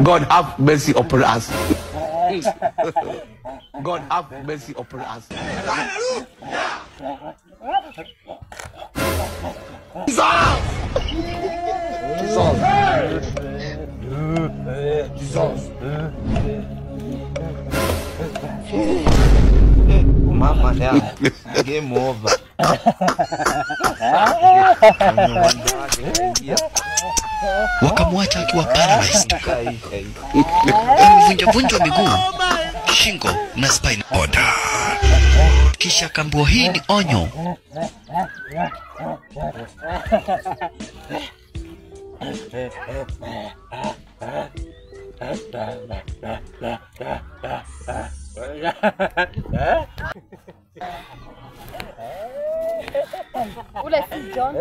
God have mercy upon us. God have mercy upon us. Jesus. Mama now, game over. Wakamwacha akiwa paralyzed. Amevunjwa miguu, shingo na spine order. Kisha kaambiwa hii ni onyo. Ule si John.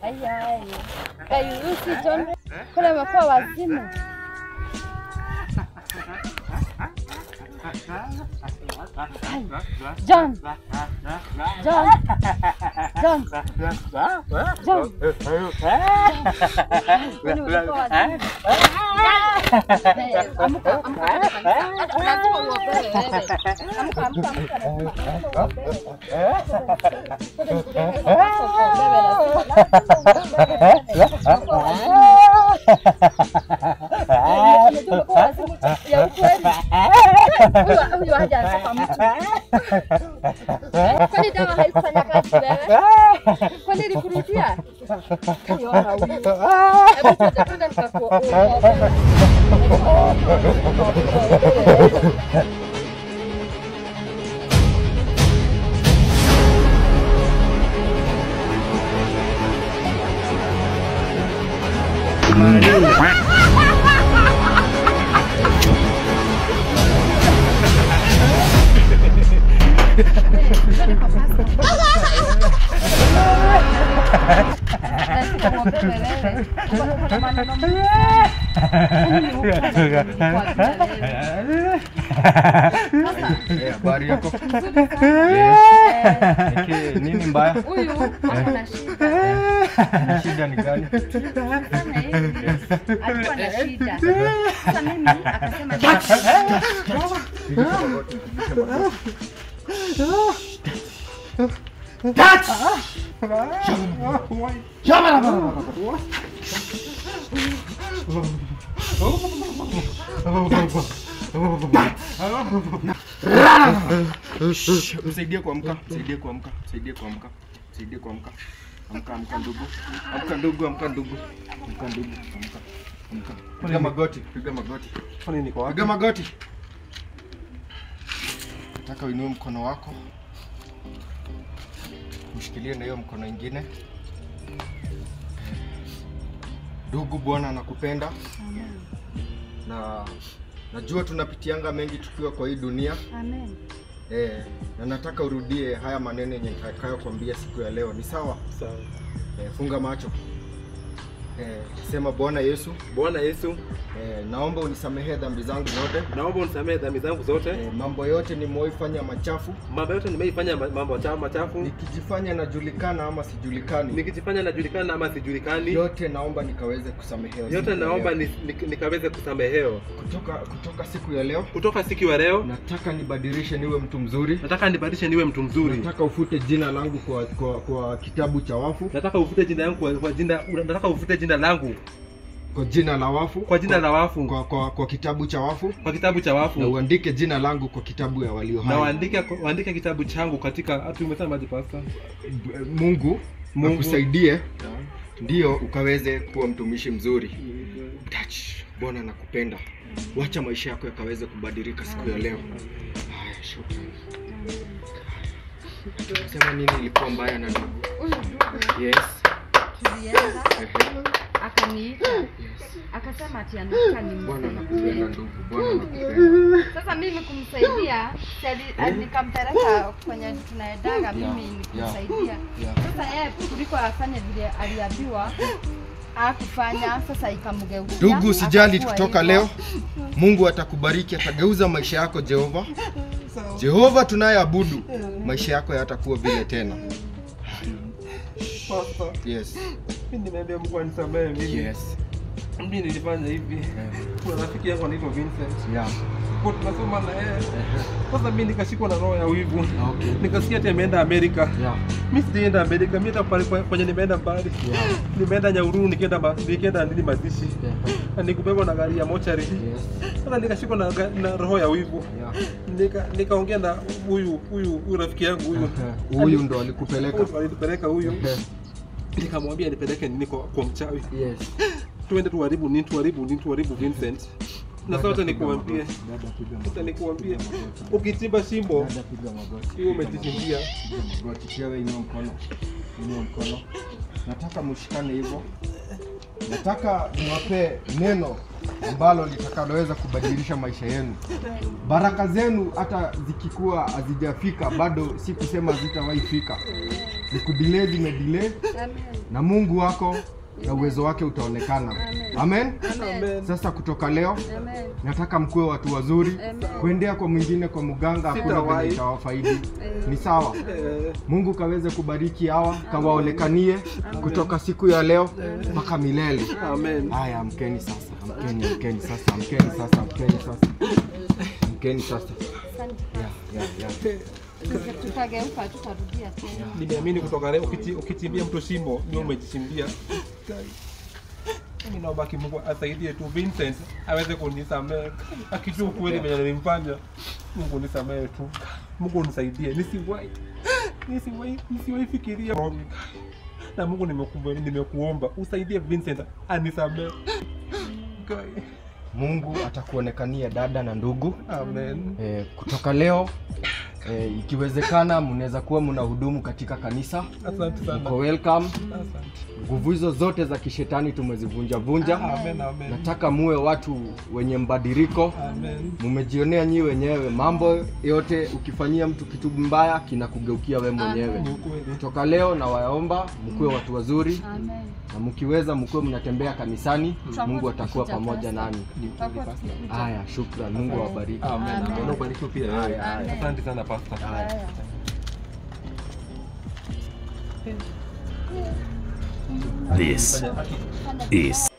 Ayai. Kayu si John. Kuna mapua wazimu. John. John. John. John. Kwani dawa haifanya kazi wewe? Kwani nilikurudia? Kaona huyu. Hebu tutakwenda nikakuoa. Habari yako? Nini mbaya? Huyu ana shida. Shida ni gani? Alikuwa na shida. Sasa mimi akasema Msaidie kuamka, msaidie kuamka, msaidie kuamka, msaidie kuamka. Amka ndugu. Amka ndugu, amka ndugu. Amka ndugu, amka. Amka. Piga magoti, piga magoti. Kwani niko wapi? Piga magoti. Nataka uinue mkono wako. Mshikilie na hiyo mkono mwingine. Ndugu, Bwana anakupenda. Amen. Na najua tunapitianga mengi tukiwa kwa hii dunia. Amen. Na nataka urudie haya maneno yenye nitakayokuambia siku ya leo. Ni sawa? Sawa. Funga macho. Sema Bwana Yesu. Bwana Yesu. Naomba unisamehe dhambi zangu zote. Naomba unisamehe dhambi zangu zote. Mambo yote nimeifanya machafu. Mambo yote nimeifanya mambo machafu. Nikijifanya najulikana ama sijulikani. Nikijifanya najulikana ama sijulikani. Yote naomba nikaweze kusamehewa. Yote naomba nikaweze kusamehewa. Kutoka siku ya leo. Kutoka siku ya leo. Nataka nibadilishe niwe mtu mzuri. Nataka nibadilishe niwe mtu mzuri. Nataka ufute jina langu kwa kitabu cha wafu. Nataka ufute jina langu nataka ufute jina langu kwa jina la wafu. Kwa jina la wafu. Kwa kitabu cha wafu. Kwa kitabu cha wafu. Na uandike jina langu kwa kitabu ya walio hai. Na uandike kitabu changu katika umesema maji pasta. Mungu akusaidie ndio ukaweze kuwa mtumishi mzuri. Bwana nakupenda. Wacha maisha yako yakaweze kubadilika siku ya leo. Haya, shukrani. Sema nini ilikuwa mbaya na ndugu? Huyu ndugu. Yes. Tulienda. Akaniita. Akasema amesema ati anataka Bwana nakupenda nimsaidie. ndugu, Bwana nakupenda. Sasa mimi kumsaidia, nikampeleka kwenye tunaendaga mimi nikumsaidia. Sasa yeye kuliko afanye vile aliambiwa akufanya, sasa ikamgeukia. Ndugu, usijali, akakuwa kutoka hivyo. leo Mungu atakubariki, atageuza maisha yako. Jehova tunayeabudu, maisha yako yatakuwa vile tena. Pastor, Yes. mimi nimeambia Mungu anisamehe mimi. Yes. Mimi nilifanya hivi. Kuna rafiki yangu anaitwa Vincent. Yeah. Kwa tunasoma na yeye. Sasa mimi nikashikwa na roho ya wivu. Okay. Nikasikia ati ameenda Amerika. Yeah. Mimi sijaenda Amerika, mimi hata pale kwenye nimeenda mbali. Yeah. Nimeenda Nyahururu nikienda ndini mazishi. Na nikubebwa na gari ya mochari. Yes. Sasa nikashikwa na roho ya wivu. Yeah. Nikaongea na huyu rafiki yangu huyu. Huyu ndo alikupeleka. Alipeleka huyu. Nikamwambia nipeleke nini kwa mchawi. Yes. Tuende tuharibu Vincent. Na sasa nikuambie. Sasa nikuambie. Ukichimba shimo, hiyo umejichimbia. Wewe inua mkono. Inua mkono. Nataka mshikane hivyo. Nataka niwape neno ambalo litakaloweza kubadilisha maisha yenu. Baraka zenu hata zikikuwa hazijafika, bado si kusema zitawahi fika. Zikudelay zimedelay, na Mungu wako na uwezo wake utaonekana. Amen. Amen. Sasa kutoka leo nataka mkuwe watu wazuri. Kuendea kwa mwingine kwa mganga hakuna vile itawafaidi. Ni sawa. Mungu kaweze kubariki hawa, kawaonekanie kutoka siku ya leo mpaka milele. Amen. Haya, amkeni sasa. Amkeni sasa. Amkeni sasa. Yeah. Tutageuka, tutarudia tena. Nimeamini kutoka leo ukichimbia mtu shimo, ndio umejichimbia. Mimi naomba Mungu asaidie tu Vincent aweze kunisamehe. Akijua kweli mwenye nilimfanya. Mungu nisamehe tu. Mungu nisaidie. Nisiwahi fikiria. Na Mungu nimekuomba usaidie Vincent anisamehe. Mungu atakuonekania dada na ndugu. Amen. Kutoka leo ikiwezekana mnaweza kuwa mnahudumu katika kanisa. Asante sana. Mko welcome. Asante. Nguvu hizo zote za kishetani tumezivunja. Amen. Nataka muwe watu wenye mbadiliko. Amen. Mmejionea nyi wenyewe mambo yote, ukifanyia mtu kitu mbaya kinakugeukia we mwenyewe. Kutoka leo na waomba mkuwe watu wazuri. Amen. Na mkiweza mkuwe mnatembea kanisani. Mungu atakuwa pamoja nani. Haya, shukrani. Mungu awabariki. Amen. Mungu awabariki pia. Asante sana pastor. This is